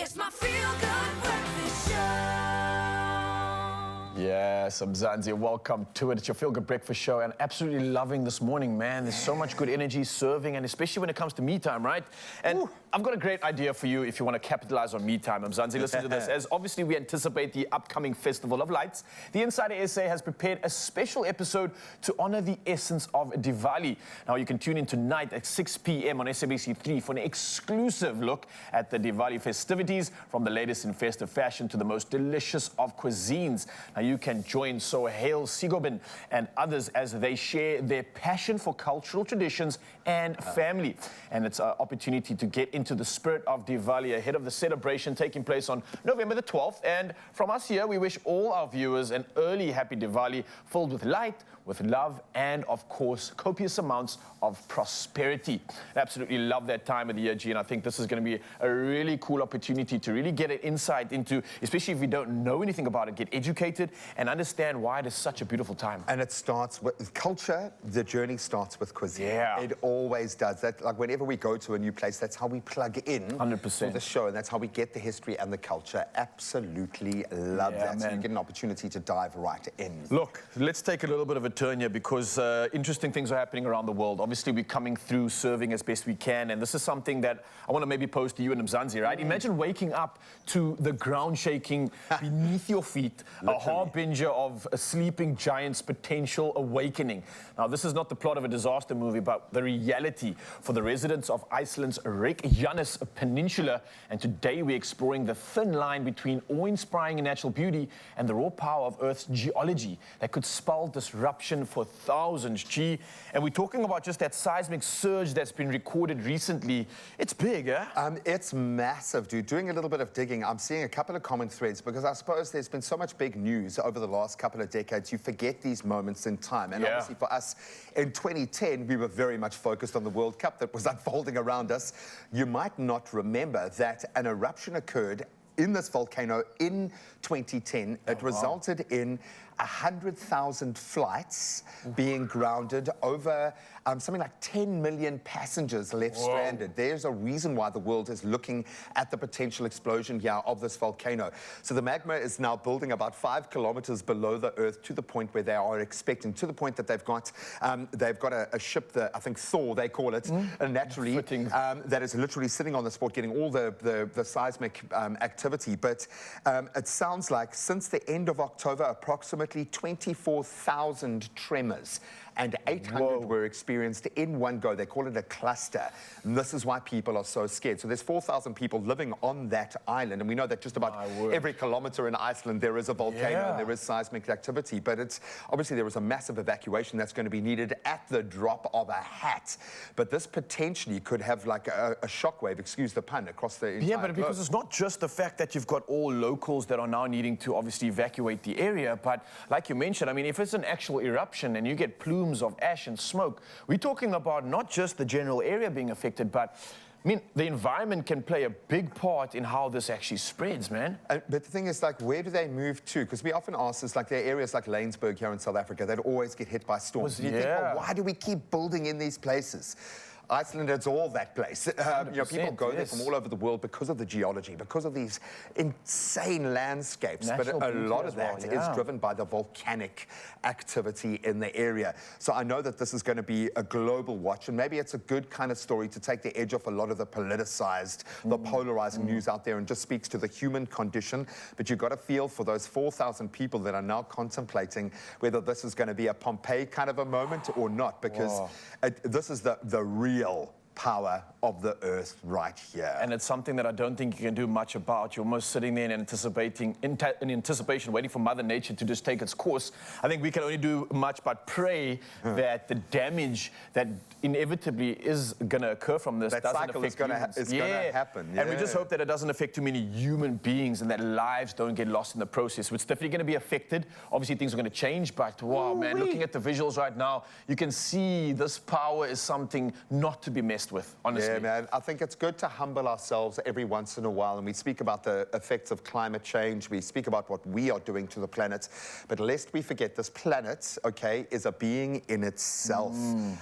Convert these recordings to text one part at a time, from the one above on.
It's my feel-good breakfast show. Yes, Mzansi, welcome to it. It's your Feel Good Breakfast Show, and absolutely loving this morning, man. There's so much good energy serving, and especially when it comes to me time, right? And I've got a great idea for you if you want to capitalize on me time. Mzansi, listen to this. As obviously we anticipate the upcoming Festival of Lights, the Insider SA has prepared a special episode to honor the essence of Diwali. Now, you can tune in tonight at 6 p.m. on SABC3 for an exclusive look at the Diwali festivities, from the latest in festive fashion to the most delicious of cuisines. Now, you can join Sohail Sigobin and others as they share their passion for cultural traditions and family. And it's an opportunity to get into the spirit of Diwali ahead of the celebration taking place on November the 12th. And from us here, we wish all our viewers an early happy Diwali filled with light, with love, and of course, copious amounts of prosperity. I absolutely love that time of the year, G, and I think this is going to be a really cool opportunity to really get an insight into, especially if we don't know anything about it, get educated and understand why it is such a beautiful time. And it starts with culture. The journey starts with cuisine. Yeah. It always does. That, like, whenever we go to a new place, that's how we plug in 100%. to the show, and that's how we get the history and the culture. Absolutely love that. So you get an opportunity to dive right in. Look, let's take a little bit of a turn here, because interesting things are happening around the world. Obviously, we're coming through serving as best we can, and this is something that I want to maybe pose to you and Mzansi, right? Imagine waking up to the ground shaking beneath your feet, a harbinger of a sleeping giant's potential awakening. Now, this is not the plot of a disaster movie, but the reality for the residents of Iceland's Reykjanes Peninsula. And today we're exploring the thin line between awe-inspiring natural beauty and the raw power of Earth's geology that could spell disruption for thousands, G. And we're talking about just that seismic surge that's been recorded recently. It's big, eh? It's massive, dude. Doing a little bit of digging, I'm seeing a couple of common threads, because I suppose there's been so much big news over the last couple of decades, you forget these moments in time. And obviously for us, in 2010, we were very much focused on the World Cup that was unfolding around us. You might not remember that an eruption occurred in this volcano in 2010. It resulted in 100,000 flights being grounded, over something like 10 million passengers left stranded. There's a reason why the world is looking at the potential explosion here of this volcano. So the magma is now building about 5 kilometers below the Earth, to the point where they are expecting, to the point that they've got a ship, that I think Thor, they call it, naturally, that is literally sitting on the spot, getting all the seismic activity. But it sounds like since the end of October, approximately 24,000 tremors and 800 were experienced in one go. They call it a cluster. And this is why people are so scared. So there's 4,000 people living on that island. And we know that just about every kilometer in Iceland, there is a volcano and there is seismic activity. But it's obviously there is a massive evacuation that's going to be needed at the drop of a hat. But this potentially could have like a shockwave, excuse the pun, across the entire but because it's not just the fact that you've got all locals that are now needing to obviously evacuate the area, but like you mentioned, I mean, if it's an actual eruption and you get plumes of ash and smoke, we're talking about not just the general area being affected, but I mean, the environment can play a big part in how this actually spreads, man. But the thing is, like, where do they move to? Because we often ask this, like, there are areas like Lanesburg here in South Africa that always get hit by storms. You think, well, why do we keep building in these places? Iceland, it's all that place. You know, people go there from all over the world because of the geology, because of these insane landscapes. But a lot of that is driven by the volcanic activity in the area. So I know that this is going to be a global watch, and maybe it's a good kind of story to take the edge off a lot of the politicized, the polarizing news out there, and just speaks to the human condition. But you've got to feel for those 4,000 people that are now contemplating whether this is going to be a Pompeii kind of a moment or not, because this is the real power of the Earth right here. And it's something that I don't think you can do much about. You're almost sitting there in anticipation, waiting for Mother Nature to just take its course. I think we can only do much but pray that the damage that inevitably is going to occur from this doesn't affect humans. It's going to happen. And we just hope that it doesn't affect too many human beings and that lives don't get lost in the process. It's definitely going to be affected. Obviously, things are going to change, but wow, man, looking at the visuals right now, you can see this power is something not to be messed blessed with, honestly. Yeah, man. I think it's good to humble ourselves every once in a while. And we speak about the effects of climate change. We speak about what we are doing to the planet. But lest we forget, this planet, okay, is a being in itself.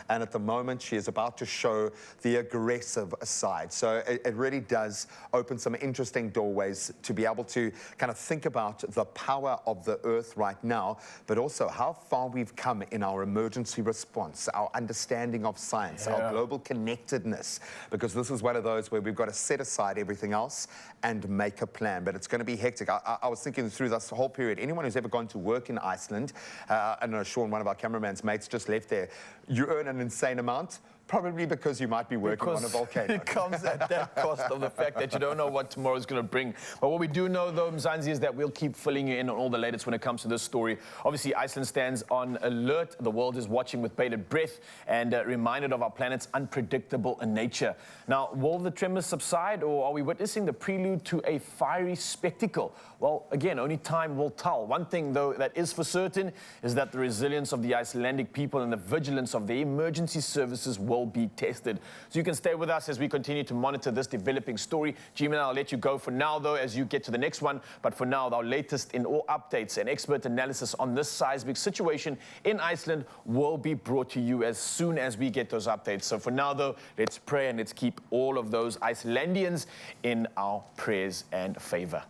And at the moment, she is about to show the aggressive side. So it really does open some interesting doorways to be able to kind of think about the power of the earth right now, but also how far we've come in our emergency response, our understanding of science, our global connectedness, because this is one of those where we've got to set aside everything else and make a plan. But it's going to be hectic. I was thinking through this whole period, anyone who's ever gone to work in Iceland, I know Sean, one of our cameraman's mates, just left there, you earn an insane amount. Probably because you might be working on a volcano. It comes at that cost of the fact that you don't know what tomorrow is going to bring. But what we do know, though, Mzansi, is that we'll keep filling you in on all the latest when it comes to this story. Obviously, Iceland stands on alert. The world is watching with bated breath and reminded of our planet's unpredictable nature. Now, will the tremors subside, or are we witnessing the prelude to a fiery spectacle? Well, again, only time will tell. One thing, though, that is for certain is that the resilience of the Icelandic people and the vigilance of their emergency services will be tested. So you can stay with us as we continue to monitor this developing story. Jim, I'll let you go for now, though, as you get to the next one. But for now, our latest in all updates and expert analysis on this seismic situation in Iceland will be brought to you as soon as we get those updates. So for now, though, let's pray and let's keep all of those Icelandians in our prayers and favor.